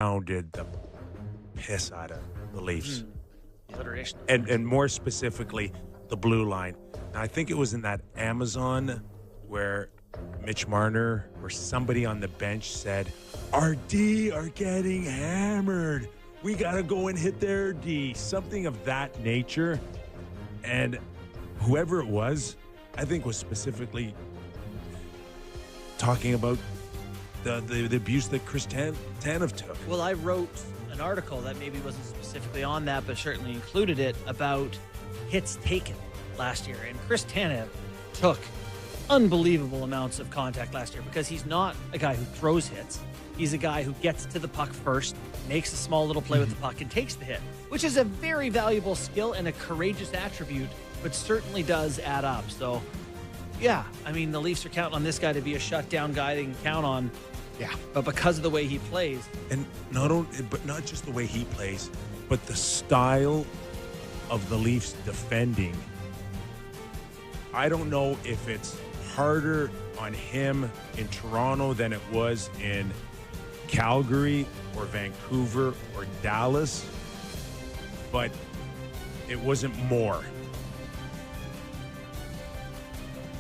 pounded the piss out of the Leafs. Alliteration. And more specifically, the blue line. Now, I think it was in that Amazon where Mitch Marner or somebody on the bench said, our D are getting hammered. We got to go and hit their D. Something of that nature. And whoever it was, I think was specifically talking about the abuse that Chris Tanev took. Well, I wrote an article that maybe wasn't specifically on that, but certainly included it about hits taken last year. And Chris Tanev took unbelievable amounts of contact last year because he's not a guy who throws hits. He's a guy who gets to the puck first, makes a small little play with the puck, and takes the hit, which is a very valuable skill and a courageous attribute, but certainly does add up. So, yeah, I mean, the Leafs are counting on this guy to be a shutdown guy they can count on. Yeah. But because of the way he plays. And not just the way he plays, but the style of the Leafs defending. I don't know if it's harder on him in Toronto than it was in Calgary or Vancouver or Dallas, but it wasn't more.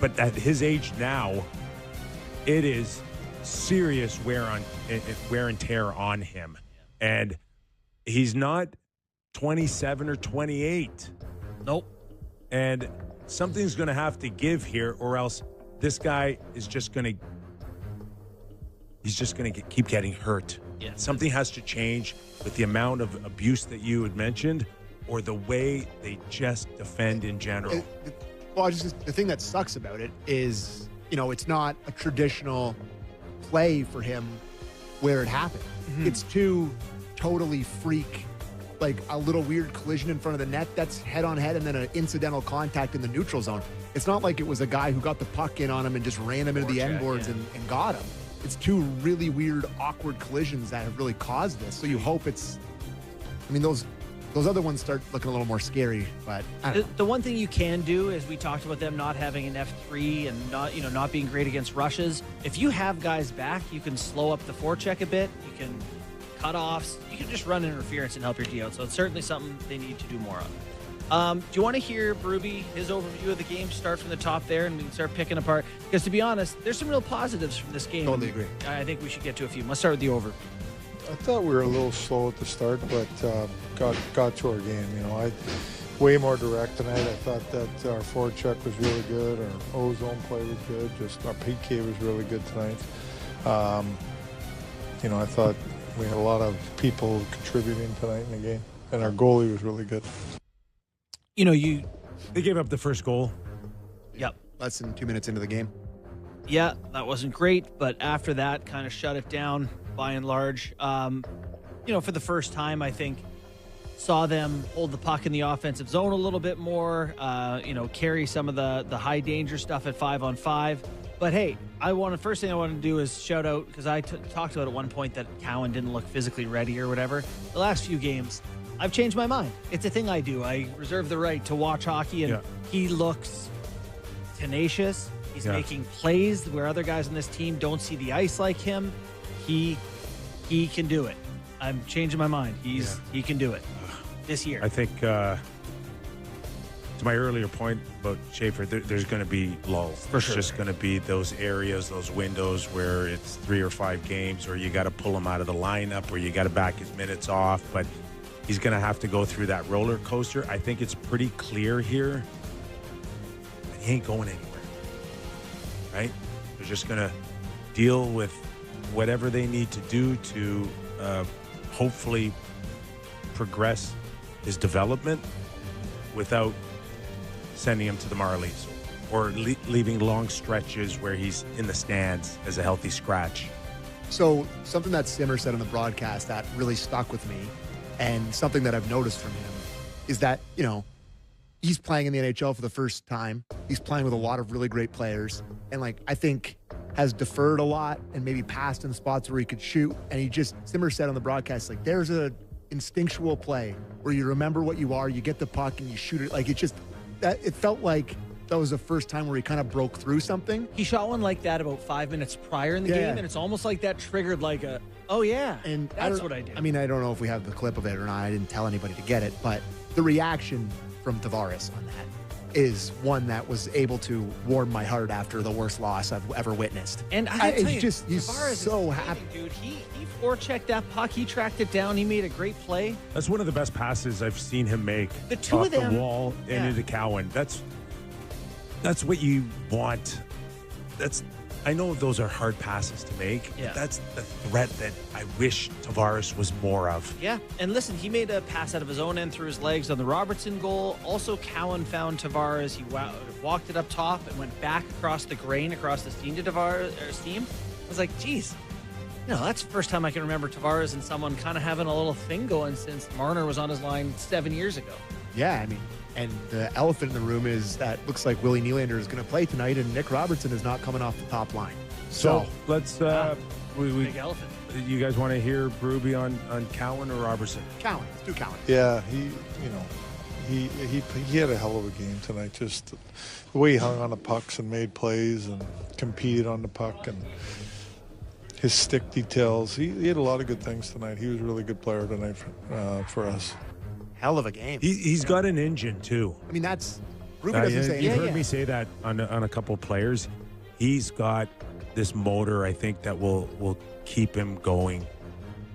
But at his age now, it is serious wear and tear on him. And he's not 27 or 28. Nope. And something's going to have to give here, or else this guy is just going to keep getting hurt. Yeah. Something has to change with the amount of abuse that you had mentioned, or the way they just defend in general. Well, the thing that sucks about it is, it's not a traditional play for him where it happened. Mm-hmm. It's two totally freak, like a little weird collision in front of the net that's head on head and then an incidental contact in the neutral zone. It's not like it was a guy who got the puck in on him and just ran him into the end boards and got him. It's two really weird, awkward collisions that have really caused this. So you hope those other ones start looking a little more scary, but I don't know. The one thing you can do is we talked about them not having an F3 and not being great against rushes. If you have guys back, you can slow up the forecheck a bit. You can cut offs. You can just run interference and help your D out. So it's certainly something they need to do more of. Do you want to hear Berube, his overview of the game, start from the top there, and we can start picking apart? Because to be honest, there's some real positives from this game. Totally agree. I think we should get to a few. Let's start with the over. I thought we were a little slow at the start, but got to our game. Way more direct tonight. I thought that our forecheck was really good. Our O-zone play was good. Just our PK was really good tonight. I thought we had a lot of people contributing tonight in the game, and our goalie was really good. They gave up the first goal. Yep. Less than 2 minutes into the game. Yeah, that wasn't great, but after that, kind of shut it down by and large. For the first time, I think, saw them hold the puck in the offensive zone a little bit more, carry some of the high danger stuff at 5-on-5. But hey, first thing I want to do is shout out, because I talked about at one point that Cowan didn't look physically ready or whatever. The last few games, I've changed my mind. It's a thing I do. I reserve the right to watch hockey, and he looks tenacious. He's making plays where other guys on this team don't see the ice like him. He can do it. I'm changing my mind. He can do it this year. I think, to my earlier point about Schaefer, there's going to be lulls. For sure. It's just going to be those areas, those windows where it's 3 or 5 games, or you got to pull him out of the lineup, or you got to back his minutes off. But he's going to have to go through that roller coaster. I think it's pretty clear here that he ain't going anywhere. Right? They're just going to deal with whatever they need to do to hopefully progress his development without sending him to the Marlies or leaving long stretches where he's in the stands as a healthy scratch. So something that Simmer said on the broadcast that really stuck with me, and something that I've noticed from him, is that, he's playing in the NHL for the first time. He's playing with a lot of really great players. And I think has deferred a lot and maybe passed in spots where he could shoot. And Simmer said on the broadcast, there's a instinctual play where you remember what you are, you get the puck and you shoot it. It felt like that was the first time where he kind of broke through something. He shot one like that about 5 minutes prior in the game, and it's almost like that triggered Oh, yeah. And that's what I do. I mean, I don't know if we have the clip of it or not. I didn't tell anybody to get it, but the reaction from Tavares on that is one that was able to warm my heart after the worst loss I've ever witnessed. And I it's tell you, just, he's Tavares so is happy. dude. He forechecked that puck. He tracked it down. He made a great play. That's one of the best passes I've seen him make. The two off of them, the wall and into Cowan. That's what you want. I know those are hard passes to make. Yeah. But that's the threat that I wish Tavares was more of. Yeah, and listen, he made a pass out of his own end through his legs on the Robertson goal. Also, Cowan found Tavares. He walked it up top and went back across the grain, across the seam to Tavares. I was like, geez, that's the first time I can remember Tavares and someone kind of having a little thing going since Marner was on his line 7 years ago. Yeah, I mean, and the elephant in the room is that looks like Willie Nylander is going to play tonight, and Nick Robertson is not coming off the top line. So let's Big elephant. You guys want to hear Ruby on Cowan or Robertson? Cowan, let's do Cowan. Yeah, he had a hell of a game tonight. Just the way he hung on the pucks and made plays and competed on the puck and his stick details. He had a lot of good things tonight. He was a really good player tonight for us. Hell of a game. He's got an engine too. I mean, that's Ruby doesn't say You've anything. heard me say that on a couple of players. He's got this motor, I think, that will keep him going.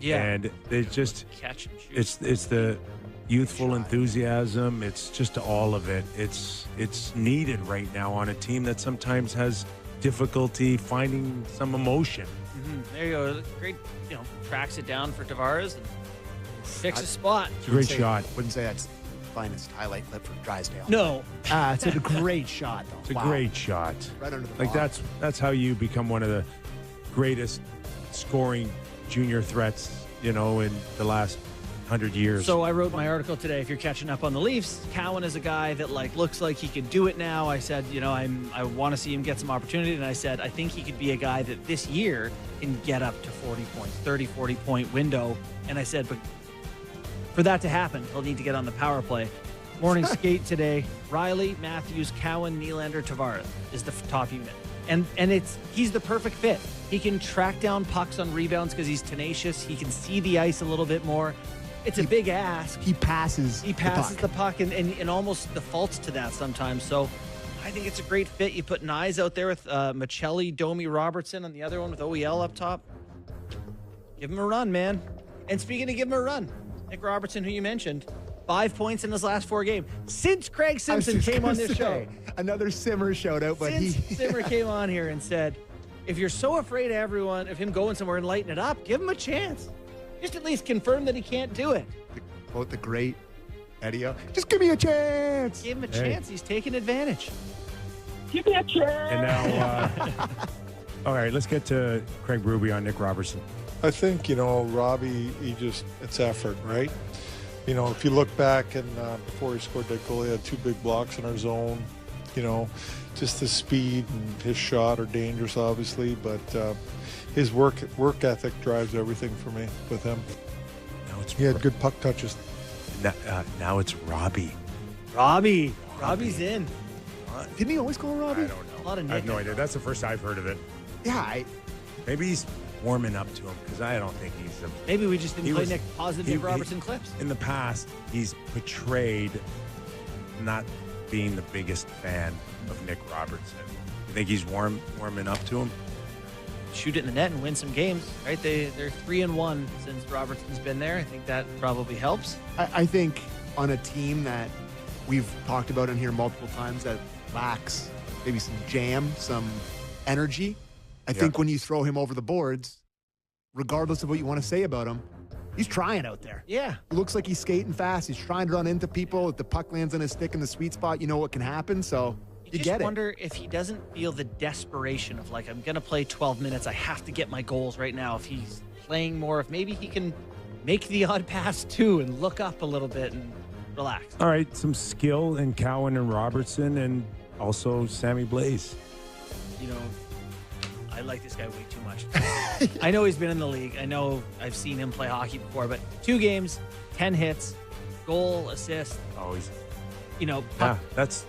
Yeah. And it just Catch and shoot. it's the youthful enthusiasm. It's just all of it. It's needed right now on a team that sometimes has difficulty finding some emotion. There you go. Great, tracks it down for Tavares and picks a spot. It's a great shot. Wouldn't say that's the finest highlight clip from Drysdale. No. It's a great shot, though. It's a great shot. Right under the Like bar. that's how you become one of the greatest scoring junior threats, in the last 100 years. So I wrote my article today. If you're catching up on the Leafs, Cowan is a guy that looks like he could do it now. I said, I want to see him get some opportunity, and I said I think he could be a guy that this year can get up to 40 points, 40 point window. And I said, but for that to happen, he'll need to get on the power play. Morning skate today. Riley, Matthews, Cowan, Nylander, Tavares is the top unit. And he's the perfect fit. He can track down pucks on rebounds because he's tenacious. He can see the ice a little bit more. It's a big ask. He passes the puck and almost defaults to that sometimes. So I think it's a great fit. You put Nyes out there with Michelli, Domi, Robertson, and the other one with OEL up top. Give him a run, man. And speaking of give him a run, Nick Robertson, who you mentioned, 5 points in his last 4 games. Since Craig Simpson came on this show. Another Simmer shout out, but Since Simmer came on here and said, if you're so afraid of him going somewhere and lighting it up, give him a chance. Just at least confirm that he can't do it. Quote the great Eddie O. Just give me a chance. Give him a chance. He's taking advantage. Give me a chance. And now, all right, let's get to Craig Ruby on Nick Robertson. I think, Robbie, it's effort, right? If you look back and before he scored that goal, he had 2 big blocks in our zone. Just the speed and his shot are dangerous, obviously, but his work ethic drives everything for me with him. He had good puck touches. Now it's Robbie. Robbie's in. Didn't he always call Robbie? I don't know. A lot of I have no Nick. idea. That's the first I've heard of it. Yeah, Maybe he's warming up to him because I don't think he's a. Maybe we just didn't He play was- Nick Nick Robertson clips. In the past, he's portrayed not being the biggest fan of Nick Robertson. You think he's warming up to him? Shoot it in the net and win some games, right? They're 3-1 since Robertson's been there. I think that probably helps. I think on a team that we've talked about in here multiple times that lacks maybe some jam, some energy, I think when you throw him over the boards, regardless of what you want to say about him, he's trying out there. Yeah. It looks like he's skating fast. He's trying to run into people. If the puck lands on his stick in the sweet spot, you know what can happen. So you just get it. wonder if he doesn't feel the desperation of I'm going to play 12 minutes. I have to get my goals right now. If he's playing more, if maybe he can make the odd pass too and look up a little bit and relax. All right, some skill in Cowan and Robertson and also Sammy Blaze. I like this guy way too much. I know he's been in the league. I know I've seen him play hockey before, but 2 games, 10 hits, goal, assist. Always. Puck. Yeah, that's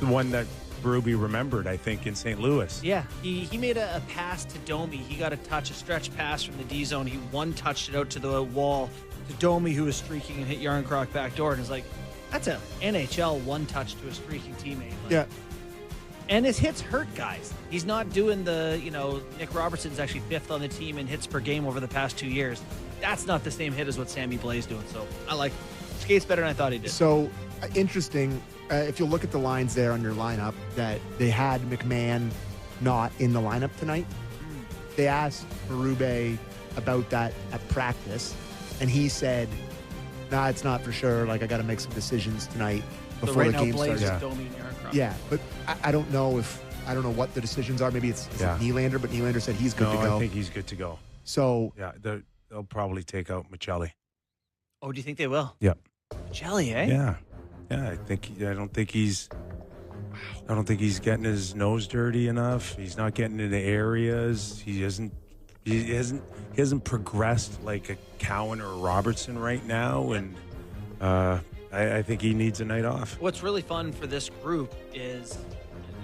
the one that Berube remembered, I think, in St. Louis. Yeah, he made a pass to Domi. He got a stretch pass from the D zone. He one-touched it out to the wall to Domi, who was streaking and hit Yarncroc back door. And it's like, that's a NHL one-touch to a streaking teammate. Like, Yeah. And his hits hurt guys. He's not doing the, Nick Robertson's actually 5th on the team in hits per game over the past 2 years. That's not the same hit as what Sammy Blais doing. So I like skates better than I thought he did. So interesting. If you look at the lines there on your lineup, that they had McMahon not in the lineup tonight. They asked Berube about that at practice, and he said, "Nah, it's not for sure. Like, I got to make some decisions tonight So before right the now, game Blais starts." is Domi and Yarncroc. Yeah, but I don't know what the decisions are. Maybe it's Nylander, but Nylander said he's good to go. I think he's good to go. So Yeah, they'll probably take out Michelli. Oh, do you think they will? Yeah. Jelly, eh? Yeah. I don't think he's getting his nose dirty enough. He's not getting into areas. He hasn't progressed like a Cowan or a Robertson right now, and I think he needs a night off. What's really fun for this group is,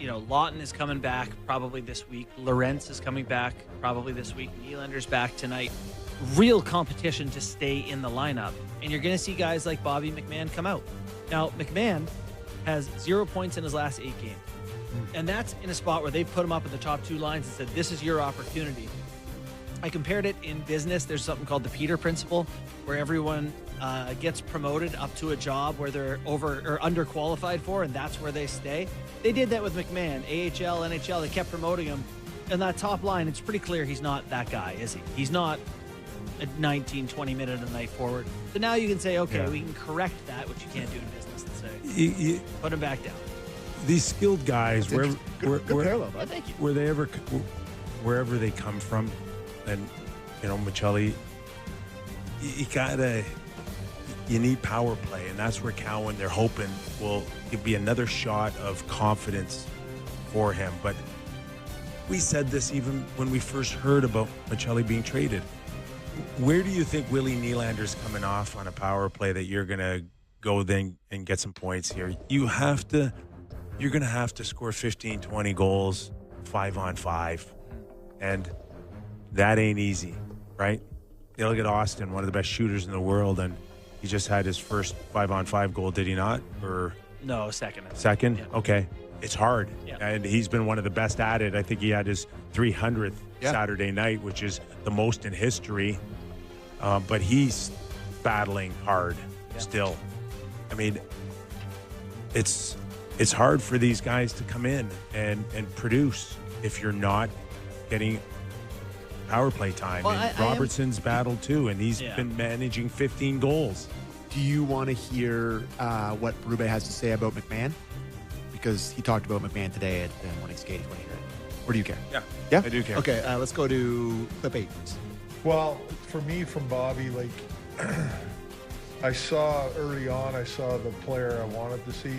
Lawton is coming back probably this week. Lorentz is coming back probably this week. Nylander's back tonight. Real competition to stay in the lineup. And you're going to see guys like Bobby McMahon come out. Now, McMahon has 0 points in his last 8 games. And that's in a spot where they've put him up in the top 2 lines and said, this is your opportunity. I compared it in business. There's something called the Peter Principle, where everyone gets promoted up to a job where they're over or underqualified for, and that's where they stay. They did that with McMahon, AHL, NHL. They kept promoting him. And that top line, it's pretty clear he's not that guy, is he? He's not a 19, 20-minute a night forward. So now you can say, okay, we can correct that, which you can't do in business, and say, put him back down. These skilled guys, good parallel, bud. Thank you. wherever they come from, and Michelli, you need power play, and that's where Cowan, they're hoping, will be another shot of confidence for him. But we said this even when we first heard about Michelli being traded. Where do you think Willie Nylander's coming off on a power play that you're going to go then and get some points here? You're going to have to score 15, 20 goals, 5-on-5. And that ain't easy, right? You look at Austin, one of the best shooters in the world, and he just had his first 5-on-5 goal, did he not? Or No, second. second? Yeah. Okay. It's hard. Yeah. And he's been one of the best at it. I think he had his 300th Saturday night, which is the most in history. But he's battling hard still. I mean, it's hard for these guys to come in and produce if you're not getting power play time. Well, and Robertson's battled too, and he's been managing 15 goals. Do you want to hear what Berube has to say about McMahon? Because he talked about McMahon today at the morning skate. Want to hear it? Or do you care? Yeah, I do care. Okay, let's go to clip 8, please. Well, for me, from Bobby, like I saw early on, I saw the player I wanted to see